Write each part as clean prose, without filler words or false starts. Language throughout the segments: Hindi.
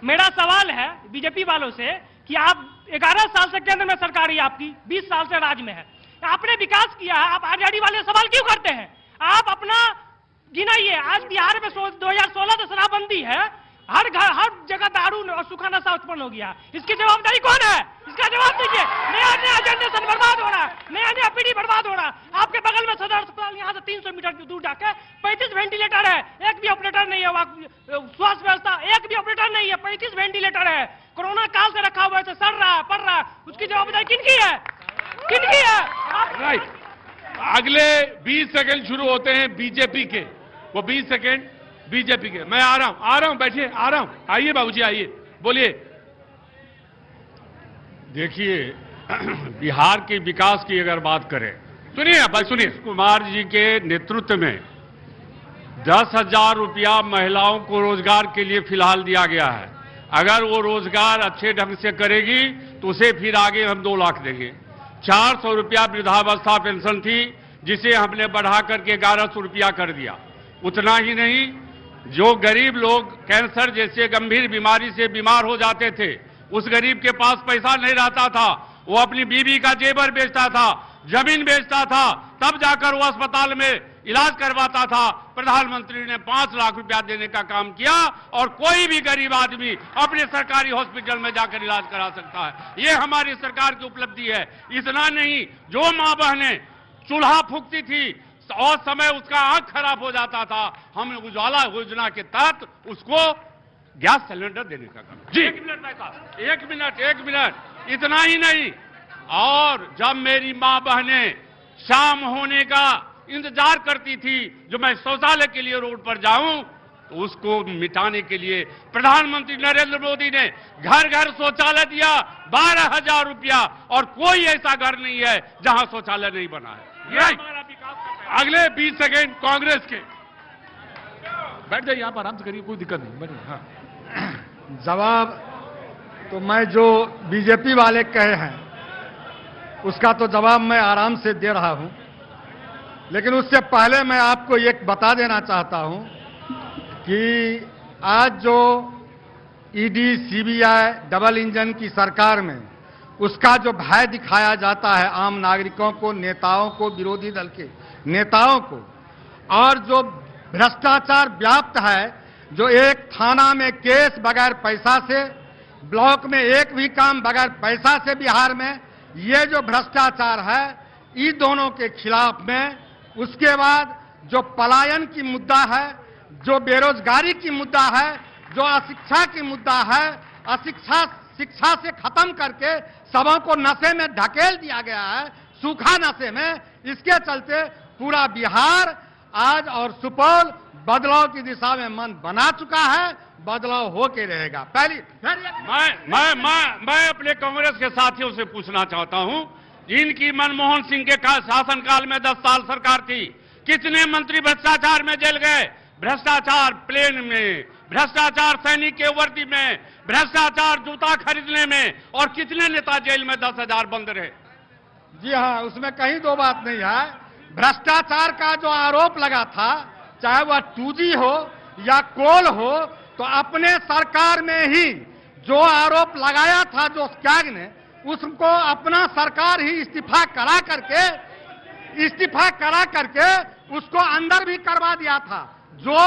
मेरा सवाल है बीजेपी वालों से कि आप 11 साल से केंद्र में सरकार है आपकी, 20 साल से राज्य में है, आपने विकास किया है, आप आरजेडी वाले सवाल क्यों करते हैं? आप अपना गिनाइए। आज बिहार में 2016 से शराबबंदी है, हर जगह दारू और सूखा नशा उत्पन्न हो गया, इसकी जवाबदारी कौन है? इसका जवाब दीजिए। नया नया जनरेशन बर्बाद हो रहा है, नया नया पीढ़ी बर्बाद हो रहा है। आपके बगल में सदर अस्पताल यहाँ से 300 मीटर दूर जाके 35 वेंटिलेटर है, एक भी ऑपरेटर नहीं है। स्वास्थ्य व्यवस्था एक भी ऑपरेटर नहीं है, 35 वेंटिलेटर है, कोरोना काल से रखा हुआ है, सड़ रहा है, पड़ रहा है, उसकी जवाबदारी किनकी है? किनकी है? राइट। अगले 20 सेकंड शुरू होते हैं बीजेपी के, वो 20 सेकंड बीजेपी के। मैं आ रहा हूं, बैठिए, आ रहा हूं, आइए बाबूजी, आइए, बोलिए। देखिए, बिहार के विकास की अगर बात करें, सुनिए भाई, सुनिए। कुमार जी के नेतृत्व में 10,000 रुपया महिलाओं को रोजगार के लिए फिलहाल दिया गया है। अगर वो रोजगार अच्छे ढंग से करेगी तो उसे फिर आगे हम 2 लाख देंगे। 400 रुपया वृद्धावस्था पेंशन थी, जिसे हमने बढ़ा करके 1100 रुपया कर दिया। उतना ही नहीं, जो गरीब लोग कैंसर जैसे गंभीर बीमारी से बीमार हो जाते थे, उस गरीब के पास पैसा नहीं रहता था, वो अपनी बीवी का जेवर बेचता था, जमीन बेचता था, तब जाकर वो अस्पताल में इलाज करवाता था। प्रधानमंत्री ने 5 लाख रुपया देने का काम किया और कोई भी गरीब आदमी अपने सरकारी हॉस्पिटल में जाकर इलाज करा सकता है। ये हमारी सरकार की उपलब्धि है। इतना नहीं, जो मां बहनें चूल्हा फूंकती थी और समय उसका आंख खराब हो जाता था, हमने उजाला योजना के तहत उसको गैस सिलेंडर देने का काम। जी, 1 मिनट भाई साहब, 1 मिनट। इतना ही नहीं, और जब मेरी मां बहनें शाम होने का इंतजार करती थी जो मैं शौचालय के लिए रोड पर जाऊं, तो उसको मिटाने के लिए प्रधानमंत्री नरेंद्र मोदी ने घर घर शौचालय दिया, 12,000 रुपया, और कोई ऐसा घर नहीं है जहां शौचालय नहीं बना है। ये हमारा विकास है। अगले 20 सेकेंड कांग्रेस के। बैठ जाइए, आप आराम से करिए, कोई दिक्कत नहीं, बैठिए। हाँ, जवाब तो मैं जो बीजेपी वाले कहे हैं उसका तो जवाब मैं आराम से दे रहा हूं, लेकिन उससे पहले मैं आपको एक बता देना चाहता हूं कि आज जो ईडी, सीबीआई डबल इंजन की सरकार में उसका जो भय दिखाया जाता है आम नागरिकों को, नेताओं को, विरोधी दल के नेताओं को, और जो भ्रष्टाचार व्याप्त है, जो एक थाना में केस बगैर पैसा से, ब्लॉक में एक भी काम बगैर पैसा से बिहार में, ये जो भ्रष्टाचार है, इन दोनों के खिलाफ में, उसके बाद जो पलायन की मुद्दा है, जो बेरोजगारी की मुद्दा है, जो अशिक्षा की मुद्दा है, शिक्षा से खत्म करके सबों को नशे में ढकेल दिया गया है, सूखा नशे में। इसके चलते पूरा बिहार आज और सुपौल बदलाव की दिशा में मन बना चुका है, बदलाव होके रहेगा। पहली मैं अपने कांग्रेस के साथियों से पूछना चाहता हूं, इनकी मनमोहन सिंह के शासनकाल में 10 साल सरकार थी, कितने मंत्री भ्रष्टाचार में जेल गए? भ्रष्टाचार प्लेन में, भ्रष्टाचार सैनिक के वर्दी में, भ्रष्टाचार जूता खरीदने में, और कितने नेता जेल में 10,000 बंद रहे? जी हाँ, उसमें कहीं 2 बात नहीं है। भ्रष्टाचार का जो आरोप लगा था, चाहे वह 2G हो या कोल हो, तो अपने सरकार में ही जो आरोप लगाया था जो कैग ने, उसको अपना सरकार ही इस्तीफा करा करके उसको अंदर भी करवा दिया था, जो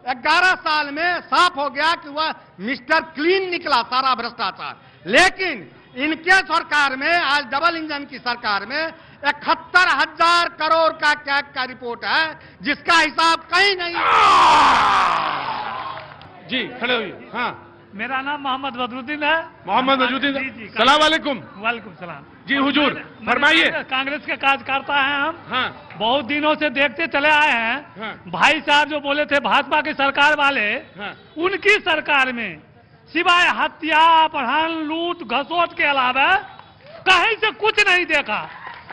11 साल में साफ हो गया कि वह मिस्टर क्लीन निकला सारा भ्रष्टाचार। लेकिन इनके सरकार में, आज डबल इंजन की सरकार में 71,000 करोड़ का कैग का रिपोर्ट है, जिसका हिसाब कहीं नहीं। जी, खड़े हुई। हाँ, मेरा नाम मोहम्मद बदरुद्दीन है। मोहम्मद बदरुद्दीन, सलाम वालेकुम। वालेकुम सलाम। जी हुजूर, फरमाइए। कांग्रेस के कार्यकर्ता हैं हम। हाँ, बहुत दिनों से देखते चले आए हैं। हाँ, भाई साहब जो बोले थे भाजपा की सरकार वाले, हाँ, उनकी सरकार में सिवाय हत्या, अपहरण, लूट, घसोट के अलावा कहीं से कुछ नहीं देखा।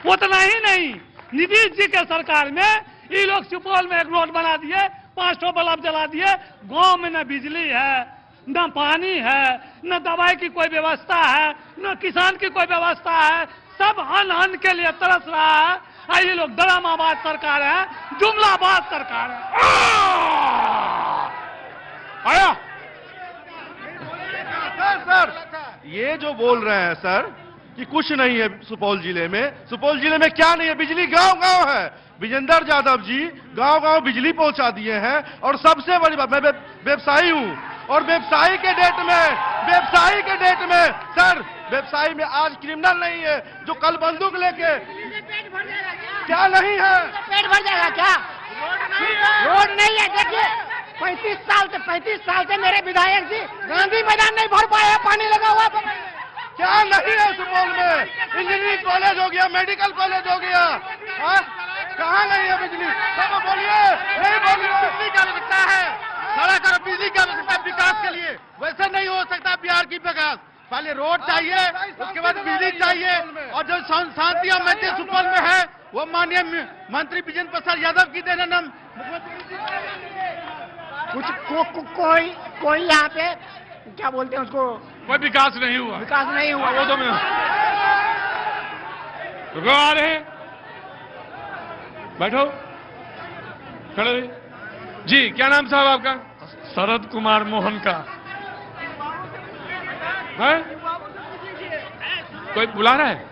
उतना ही नहीं, नीतीश जी के सरकार में ये लोग सुपौल में एक रोड बना दिए, 5 बल्ब जला दिए, गांव में न बिजली है, न पानी है, न दवाई की कोई व्यवस्था है, न किसान की कोई व्यवस्था है, सब अन्न के लिए तरस रहा है। ये लोग ड्रामाबाज सरकार है, जुमलाबाज सरकार है। आया सर, ये जो बोल रहे हैं सर कि कुछ नहीं है सुपौल जिले में क्या नहीं है? बिजली गांव-गांव है। विजेंद्र यादव जी गांव-गांव बिजली पहुंचा दिए हैं। और सबसे बड़ी बात, मैं व्यवसायी हूं, और व्यवसायी के डेट में सर, व्यवसायी में आज क्रिमिनल नहीं है जो कल बंदूक लेके पेट भर जाएगा क्या नहीं है? पेट भर जाएगा क्या? रोड नहीं है। देखिए 35 साल से मेरे विधायक जी गांधी मैदान नहीं भर पाए हैं, पानी लगा हुआ है। क्या नहीं है सुपौल में? इंजीनियरिंग कॉलेज हो गया, मेडिकल कॉलेज हो गया, कहाँ नहीं है बिजली? सब बोलिए, नहीं बोलिए। बिजली की आवश्यकता है, सड़क और बिजली की आवश्यकता विकास के लिए। वैसे नहीं हो सकता बिहार की विकास। पहले रोड चाहिए, उसके बाद बिजली चाहिए। और जो शांति और मैत्री सुपौल में है वो माननीय मंत्री विजेंद्र प्रसाद यादव की देन है। कोई यहाँ पे क्या बोलते हैं उसको, कोई विकास नहीं हुआ। विकास नहीं हुआ। वो तो मैं रुको, आ रहे हैं, बैठो, खड़े रहिए। जी, क्या नाम साहब आपका? शरद कुमार मोहन का। है? कोई बुला रहा है?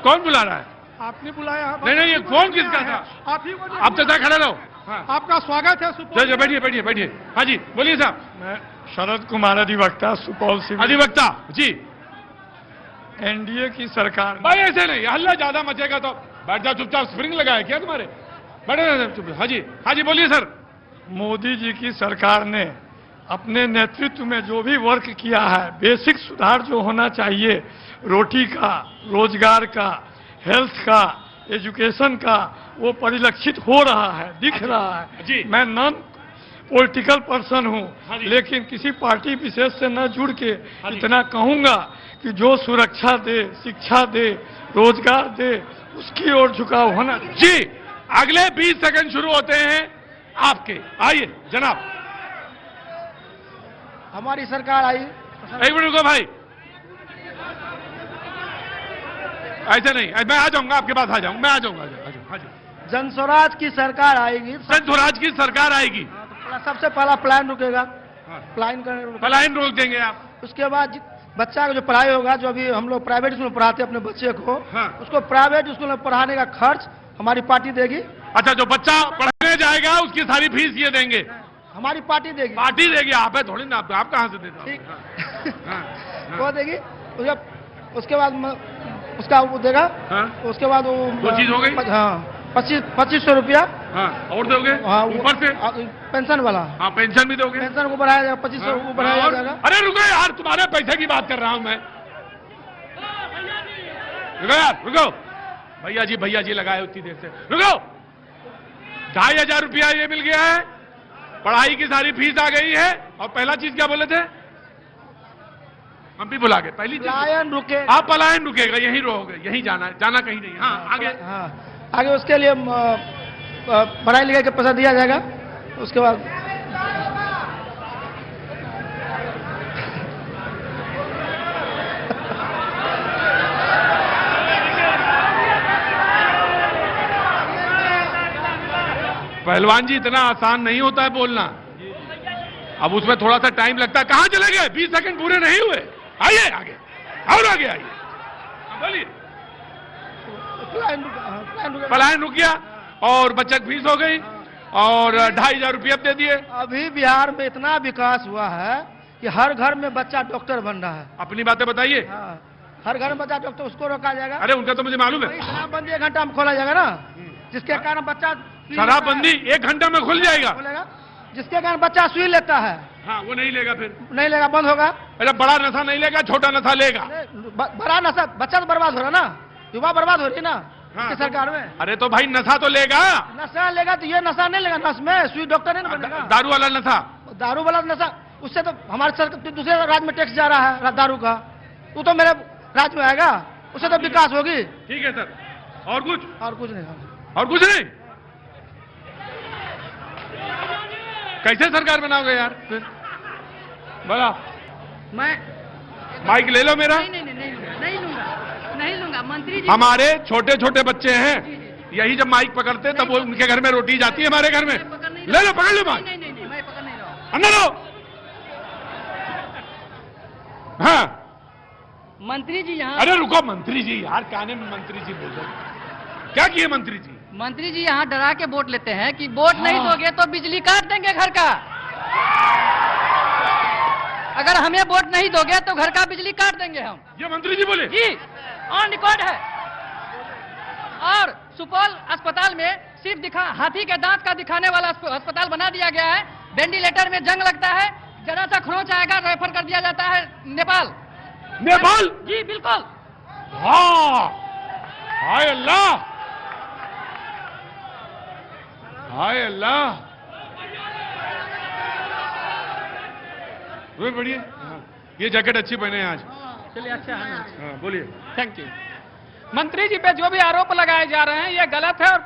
कौन बुला रहा है? आपने बुलाया? नहीं, ये फोन किसका था? आप ही आप तो खड़े रहो। हाँ, आपका स्वागत है सुपौल। चलिए बैठिए। हाँ जी, बोलिए साहब। मैं शरद कुमार अधिवक्ता, सुपौल से। अधिवक्ता जी। एनडीए की सरकार भाई ऐसे नहीं, हल्ला ज्यादा मचेगा तो बैठ जाओ चुपचाप। स्प्रिंग लगाया क्या तुम्हारे? बैठे चुप। हाँ जी बोलिए सर। मोदी जी की सरकार ने अपने नेतृत्व में जो भी वर्क किया है, बेसिक सुधार जो होना चाहिए, रोटी का, रोजगार का, हेल्थ का, एजुकेशन का, वो परिलक्षित हो रहा है, दिख रहा है। जी। मैं नॉन पॉलिटिकल पर्सन हाँ हूँ, जी। लेकिन किसी पार्टी विशेष से न जुड़ के हाँ जी। इतना कहूंगा कि जो सुरक्षा दे, शिक्षा दे, रोजगार दे, उसकी ओर झुकाव होना। जी, अगले 20 सेकंड शुरू होते हैं आपके। आइए जनाब। हमारी सरकार आई। एक मिनट रुको भाई, ऐसे नहीं, मैं आ जाऊंगा आपके पास, आ जाऊंगा, मैं आ जाऊंगा। हाँ जी, जन स्वराज की सरकार आएगी। जन स्वराज की सरकार आएगी। सबसे पहला प्लान रुकेगा, हाँ। प्लान रोक देंगे आप। उसके बाद बच्चा का जो पढ़ाई होगा, जो अभी हम लोग प्राइवेट स्कूल में पढ़ाते हैं अपने बच्चे को, हाँ। उसको प्राइवेट स्कूल में पढ़ाने का खर्च हमारी पार्टी देगी। अच्छा, जो बच्चा पढ़ने जाएगा उसकी सारी फीस ये देंगे? हमारी पार्टी देगी। पार्टी देगी? आप है थोड़ी ना, आप कहाँ से देते? ठीक। हाँ, वो देगी। उसके बाद उसका वो देगा। हाँ। उसके बाद वो चीज हो गई? हाँ, 2500 रुपया। हाँ, और दोगे? हाँ, ऊपर से पेंशन वाला। हाँ, पेंशन भी दोगे? पेंशन को बढ़ाया जाएगा, 2500 को बढ़ाया और? जाएगा। अरे रुको यार, तुम्हारे पैसे की बात कर रहा हूं मैं। रुको यार, रुको। भैया जी लगाए उतनी देर से। रुको, 2500 रुपया ये मिल गया है, पढ़ाई की सारी फीस आ गई है। और पहला चीज क्या बोले थे? हम भी भुला गए। पहली चीज पलायन रुके। आप पलायन रुकेगा, यहीं रहोगे, यहीं जाना है, जाना कहीं नहीं। हाँ, आगे। हाँ, आगे उसके लिए पढ़ाई लिखाई का पैसा दिया जाएगा। उसके बाद पहलवान जी, इतना आसान नहीं होता है बोलना। अब उसमें थोड़ा सा टाइम लगता है। कहां चले गए? 20 सेकंड पूरे नहीं हुए। आइए आगे, और आगे आइए, बोलिए। पलायन रुक गया और बचत फीस हो गई और 2500 रुपये दे दिए। अभी बिहार में इतना विकास हुआ है कि हर घर में बच्चा डॉक्टर बन रहा है। अपनी बातें बताइए। हाँ, हर घर में बच्चा डॉक्टर, उसको रोका जाएगा। अरे उनका तो मुझे मालूम है। शराबबंदी 1 घंटा में खोला जाएगा ना, जिसके कारण बच्चा शराबबंदी 1 घंटा में खुल जाएगा। खोलेगा, जिसके कारण बच्चा सुई लेता है। हाँ, वो नहीं लेगा, फिर नहीं लेगा, बंद होगा। अरे बड़ा नशा नहीं लेगा, छोटा नशा लेगा। बड़ा नशा, बच्चा तो बर्बाद हो रहा ना, युवा बर्बाद हो रही है ना। हाँ, इसकी सरकार में अरे तो भाई नशा तो लेगा। नशा लेगा तो ये नशा नहीं लेगा, नस में सुई डॉक्टर नहीं बनेगा। दारू वाला नशा, दारू वाला नशा, उससे तो हमारे सरकार दूसरे राज्य में टैक्स जा रहा है दारू का, वो तो मेरे राज्य में आएगा, उससे तो विकास होगी। ठीक है सर, और कुछ? और कुछ नहीं। और कुछ नहीं? कैसे सरकार बनाओगे यार फिर? बोला। मैं माइक ले लो मेरा। नहीं लूंगा मंत्री जी। हमारे छोटे छोटे बच्चे हैं, यही जब माइक पकड़ते तब वो उनके घर में रोटी जाती है, हमारे घर में। ले लो, पकड़ लो माइक। नहीं मैं पकड़ नहीं रहा हूँ। अंदर लो। हाँ मंत्री जी यहाँ अरे रुको मंत्री जी यार, काने में मंत्री जी बोल रहे हैं। क्या किए मंत्री जी? मंत्री जी यहाँ डरा के वोट लेते हैं कि वोट नहीं दोगे तो बिजली काट देंगे घर का। अगर हमें वोट नहीं दोगे तो घर का बिजली काट देंगे हम। ये मंत्री जी बोले? जी ऑन रिकॉर्ड है। और सुपौल अस्पताल में सिर्फ हाथी के दांत का दिखाने वाला अस्पताल बना दिया गया है। वेंटिलेटर में जंग लगता है, जरा सा खरोंच आएगा रेफर कर दिया जाता है नेपाल। नेपाल? जी बिल्कुल। हाँ, हाय अल्लाह, हाय अल्लाह। वो बढ़िया, ये जैकेट अच्छी पहने हैं आज। चलिए अच्छा है। हाँ बोलिए। Thank you. मंत्री जी पे जो भी आरोप लगाए जा रहे हैं ये गलत है और